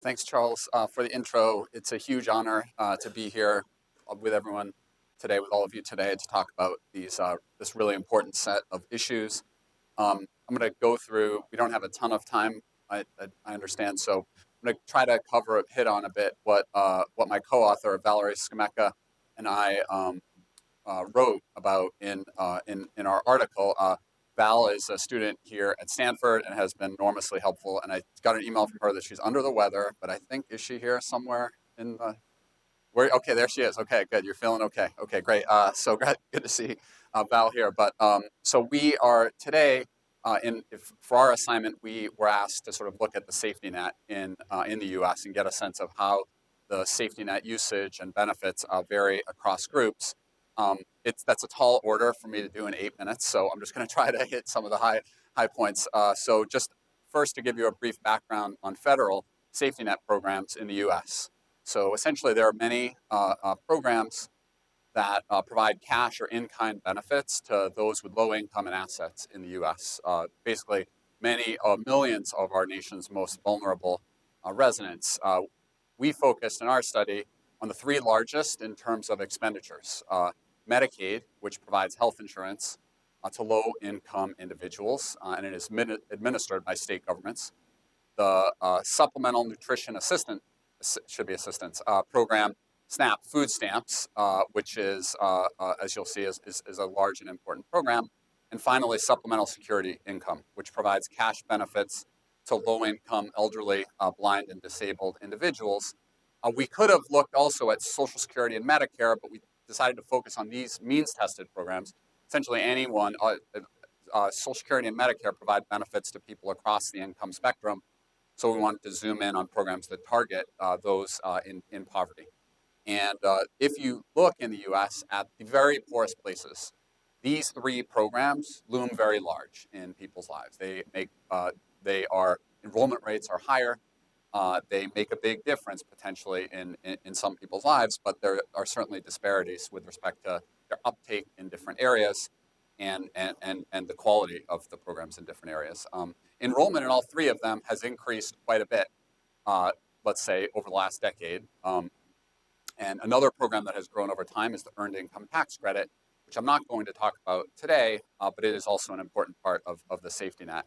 Thanks, Charles, for the intro. It's a huge honor to be here with everyone today, with all of you today, to talk about this really important set of issues. I'm going to go through. We don't have a ton of time, I understand, so I'm going to try to hit on a bit what my co-author Valerie Skameka and I wrote about in our article. Val is a student here at Stanford and has been enormously helpful. And I got an email from her that she's under the weather, but I think is she here somewhere in the where? Okay, there she is. Okay, good. You're feeling okay. Okay, great. So good to see Val here. But so we are today. For our assignment, we were asked to sort of look at the safety net in the U.S. and get a sense of how the safety net usage and benefits vary across groups. That's a tall order for me to do in 8 minutes, so I'm just going to try to hit some of the high points. So just first to give you a brief background on federal safety net programs in the U.S. So essentially, there are many programs that provide cash or in-kind benefits to those with low income and assets in the U.S. Basically, many millions of our nation's most vulnerable residents. We focused in our study on the three largest in terms of expenditures. Medicaid, which provides health insurance to low-income individuals, and it is administered by state governments. The Supplemental Nutrition Assistance program, SNAP food stamps, which is, as you'll see, is a large and important program. And finally, supplemental security income, which provides cash benefits to low-income, elderly, blind, and disabled individuals. We could have looked also at Social Security and Medicare, but we decided to focus on these means-tested programs. Essentially, anyone, Social Security and Medicare provide benefits to people across the income spectrum. So we wanted to zoom in on programs that target those in poverty. And if you look in the U.S. at the very poorest places, these three programs loom very large in people's lives. They are enrollment rates are higher. They make a big difference potentially in some people's lives, but there are certainly disparities with respect to their uptake in different areas and the quality of the programs in different areas. Enrollment in all three of them has increased quite a bit, let's say, over the last decade. And another program that has grown over time is the Earned Income Tax Credit, which I'm not going to talk about today, but it is also an important part of the safety net.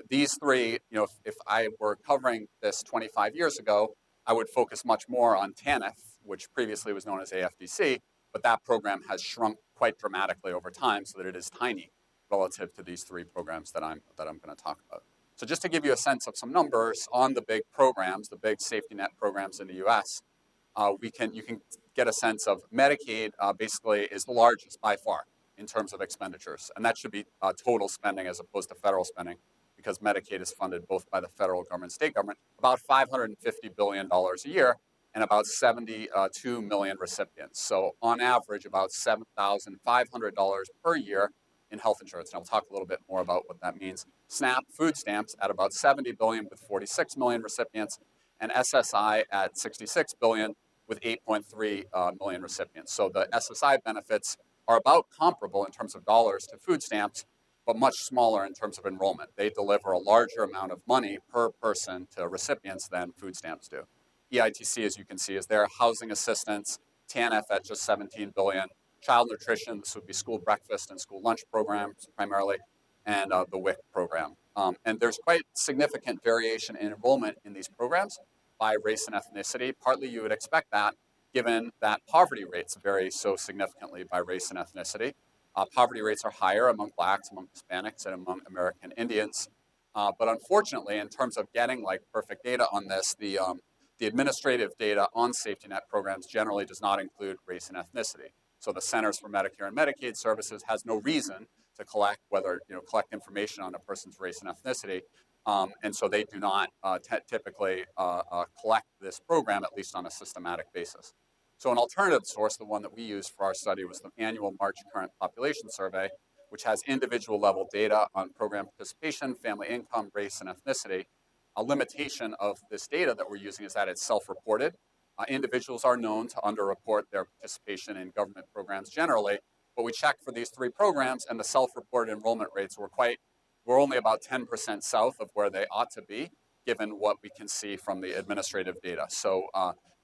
These three, if I were covering this 25 years ago, I would focus much more on TANF, which previously was known as AFDC, but that program has shrunk quite dramatically over time so that it is tiny relative to these three programs that I'm going to talk about. So just to give you a sense of some numbers on the big programs, the big safety net programs in the U.S., you can get a sense of Medicaid basically is the largest by far in terms of expenditures, and that should be total spending as opposed to federal spending, because Medicaid is funded both by the federal government and state government, about $550 billion a year, and about 72 million recipients. So on average, about $7,500 per year in health insurance. And I'll talk a little bit more about what that means. SNAP food stamps at about 70 billion with 46 million recipients, and SSI at 66 billion with 8.3 million recipients. So the SSI benefits are about comparable in terms of dollars to food stamps, but much smaller in terms of enrollment. They deliver a larger amount of money per person to recipients than food stamps do. EITC, as you can see, is there. Housing assistance, TANF at just 17 billion. Child nutrition, this would be school breakfast and school lunch programs primarily, and the WIC program. And there's quite significant variation in enrollment in these programs by race and ethnicity. Partly you would expect that, given that poverty rates vary so significantly by race and ethnicity. Poverty rates are higher among Blacks, among Hispanics, and among American Indians. But unfortunately, in terms of getting like perfect data on this, the administrative data on safety net programs generally does not include race and ethnicity. So the Centers for Medicare and Medicaid Services has no reason to collect information on a person's race and ethnicity, and so they do not typically collect this program, at least on a systematic basis. So an alternative source, the one that we used for our study, was the annual March Current Population Survey, which has individual level data on program participation, family income, race, and ethnicity. A limitation of this data that we're using is that it's self-reported. Individuals are known to underreport their participation in government programs generally, but we checked for these three programs, and the self-reported enrollment rates were only about 10% south of where they ought to be. given what we can see from the administrative data. So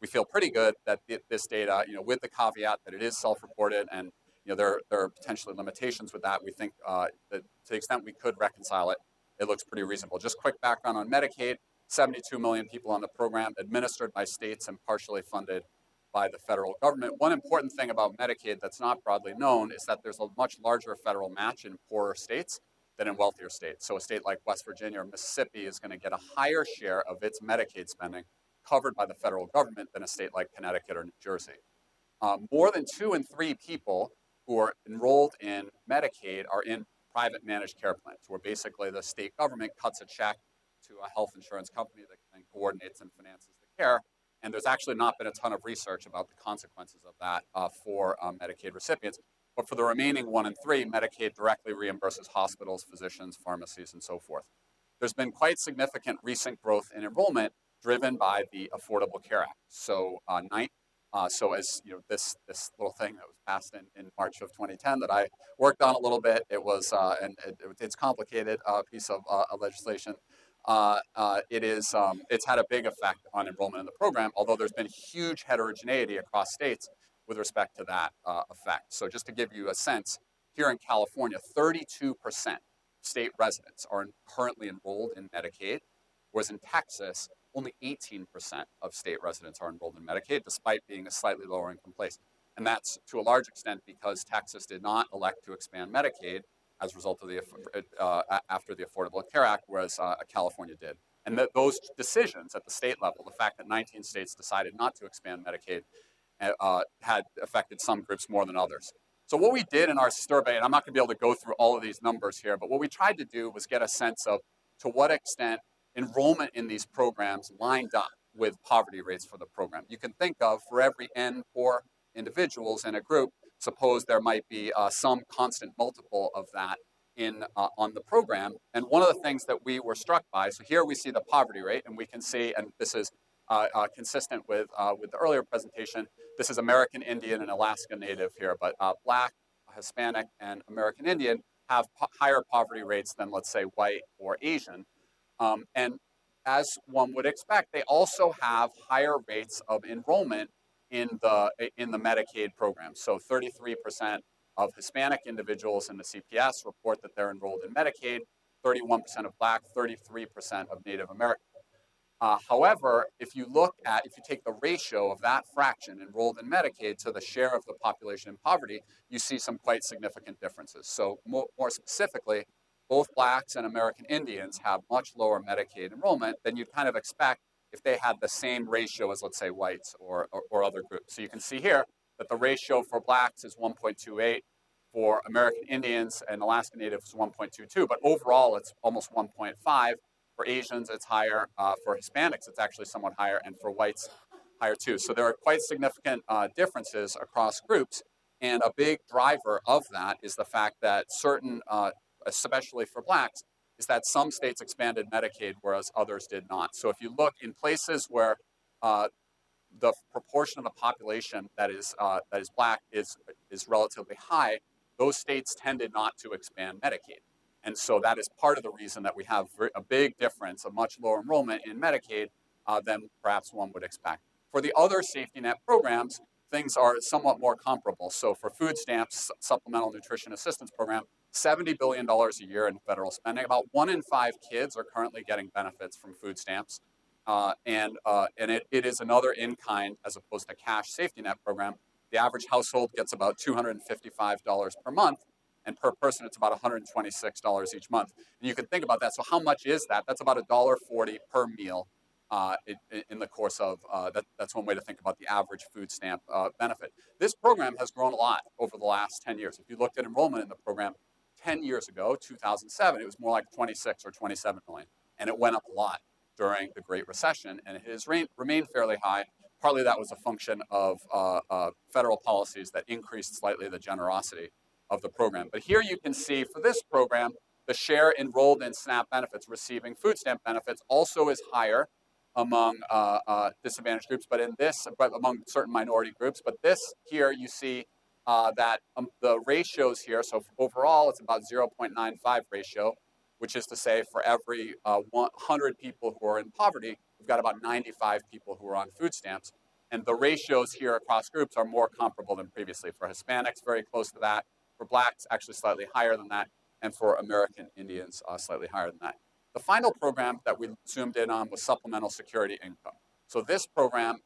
we feel pretty good that this data, with the caveat that it is self-reported and there are potentially limitations with that. We think that to the extent we could reconcile it, it looks pretty reasonable. Just quick background on Medicaid: 72 million people on the program, administered by states and partially funded by the federal government. One important thing about Medicaid that's not broadly known is that there's a much larger federal match in poorer states than in wealthier states. So a state like West Virginia or Mississippi is going to get a higher share of its Medicaid spending covered by the federal government than a state like Connecticut or New Jersey. More than 2 in 3 people who are enrolled in Medicaid are in private managed care plans, where basically the state government cuts a check to a health insurance company that then coordinates and finances the care. And there's actually not been a ton of research about the consequences of that for Medicaid recipients. But for the remaining 1 in 3, Medicaid directly reimburses hospitals, physicians, pharmacies, and so forth. There's been quite significant recent growth in enrollment driven by the Affordable Care Act. So as this little thing that was passed in March of 2010 that I worked on a little bit, it was it's complicated piece of legislation. It's had a big effect on enrollment in the program, although there's been huge heterogeneity across states with respect to that effect. So just to give you a sense, here in California, 32% state residents are currently enrolled in Medicaid, whereas in Texas, only 18% of state residents are enrolled in Medicaid, despite being a slightly lower income place. And that's to a large extent because Texas did not elect to expand Medicaid as a result of after the Affordable Care Act, whereas California did. And those decisions at the state level, the fact that 19 states decided not to expand Medicaid, had affected some groups more than others. So what we did in our survey, and I'm not going to be able to go through all of these numbers here, but what we tried to do was get a sense of to what extent enrollment in these programs lined up with poverty rates for the program. You can think of, for every N poor individuals in a group, suppose there might be some constant multiple of that on the program. And one of the things that we were struck by, so here we see the poverty rate, and we can see, and this is consistent with the earlier presentation, this is American Indian and Alaska Native here, but Black, Hispanic, and American Indian have higher poverty rates than, let's say, white or Asian. And as one would expect, they also have higher rates of enrollment in the Medicaid program. So 33% of Hispanic individuals in the CPS report that they're enrolled in Medicaid, 31% of Black, 33% of Native American. However, if you take the ratio of that fraction enrolled in Medicaid to the share of the population in poverty, you see some quite significant differences. So more specifically, both Blacks and American Indians have much lower Medicaid enrollment than you'd kind of expect if they had the same ratio as, let's say, whites or other groups. So you can see here that the ratio for Blacks is 1.28, for American Indians and Alaska Natives is 1.22, but overall it's almost 1.5. For Asians, it's higher. For Hispanics, it's actually somewhat higher, and for whites, higher too. So there are quite significant differences across groups, and a big driver of that is the fact that certain, especially for Blacks, is that some states expanded Medicaid, whereas others did not. So if you look in places where the proportion of the population that is Black is relatively high, those states tended not to expand Medicaid. And so that is part of the reason that we have a big difference, a much lower enrollment in Medicaid than perhaps one would expect. For the other safety net programs, things are somewhat more comparable. So for food stamps, Supplemental Nutrition Assistance Program, $70 billion a year in federal spending. About 1 in 5 kids are currently getting benefits from food stamps. And it is another in-kind as opposed to cash safety net program. The average household gets about $255 per month, and per person it's about $126 each month. And you can think about that. So how much is that? That's about $1.40 per meal in the course of that's one way to think about the average food stamp benefit. This program has grown a lot over the last 10 years. If you looked at enrollment in the program 10 years ago, 2007, it was more like 26 or 27 million, and it went up a lot during the Great Recession, and it has remained fairly high. Partly that was a function of federal policies that increased slightly the generosity of the program. But here you can see for this program, the share enrolled in SNAP benefits receiving food stamp benefits also is higher among disadvantaged groups, but among certain minority groups. But this here you see that the ratios here, so overall it's about 0.95 ratio. which is to say for every 100 people who are in poverty, we've got about 95 people who are on food stamps. And the ratios here across groups are more comparable than previously. For Hispanics, very close to that. For Blacks, actually slightly higher than that. And for American Indians, slightly higher than that. The final program that we zoomed in on was supplemental security income. So this program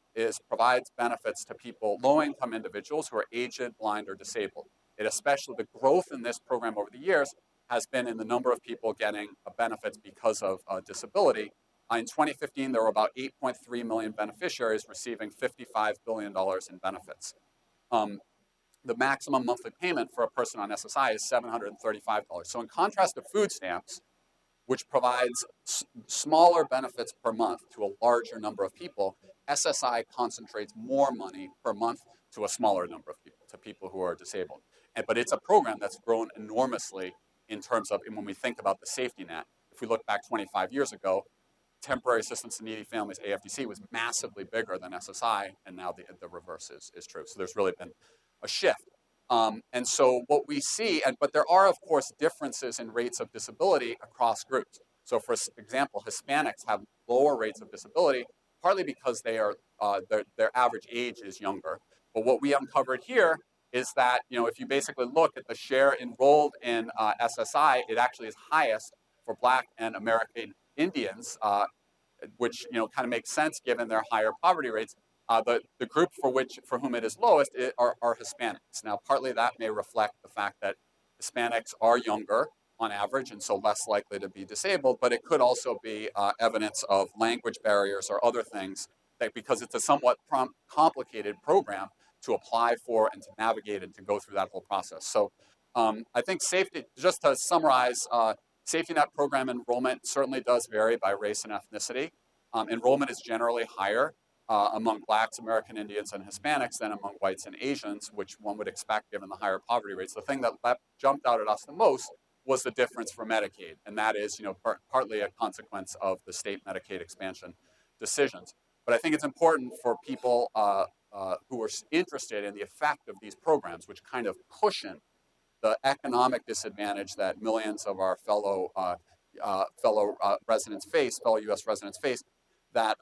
provides benefits to people, low-income individuals who are aged, blind, or disabled. The growth in this program over the years has been in the number of people getting benefits because of disability. In 2015, there were about 8.3 million beneficiaries receiving $55 billion in benefits. The maximum monthly payment for a person on SSI is $735. So in contrast to food stamps, which provides smaller benefits per month to a larger number of people, SSI concentrates more money per month to a smaller number of people, to people who are disabled. But it's a program that's grown enormously in terms of, and when we think about the safety net. If we look back 25 years ago, temporary assistance to needy families, AFDC, was massively bigger than SSI, and now the reverse is true. So there's really been a shift. And so what we see, but there are, of course, differences in rates of disability across groups. So for example, Hispanics have lower rates of disability, partly because their average age is younger. But what we uncovered here is that, if you basically look at the share enrolled in SSI, it actually is highest for Black and American Indians, which kind of makes sense given their higher poverty rates. The group for whom it is lowest are Hispanics. Now, partly that may reflect the fact that Hispanics are younger on average and so less likely to be disabled, but it could also be evidence of language barriers or other things that, because it's a somewhat complicated program to apply for and to navigate and to go through that whole process. So I think safety, just to summarize, safety net program enrollment certainly does vary by race and ethnicity. Enrollment is generally higher among Blacks, American Indians, and Hispanics than among whites and Asians, which one would expect given the higher poverty rates. The thing that jumped out at us the most was the difference for Medicaid, and that is, partly a consequence of the state Medicaid expansion decisions. But I think it's important for people who are interested in the effect of these programs, which kind of cushion the economic disadvantage that millions of our fellow residents face, fellow U.S. residents face, that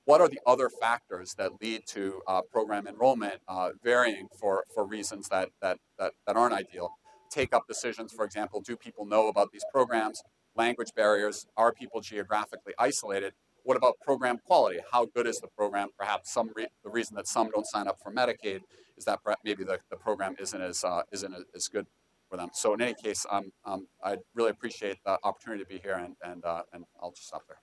what are the other factors that lead to program enrollment varying for reasons that aren't ideal? Take up decisions, for example, do people know about these programs? Language barriers, are people geographically isolated? What about program quality? How good is the program? Perhaps the reason that some don't sign up for Medicaid is that maybe the program isn't as good for them. So in any case, I really appreciate the opportunity to be here, and I'll just stop there.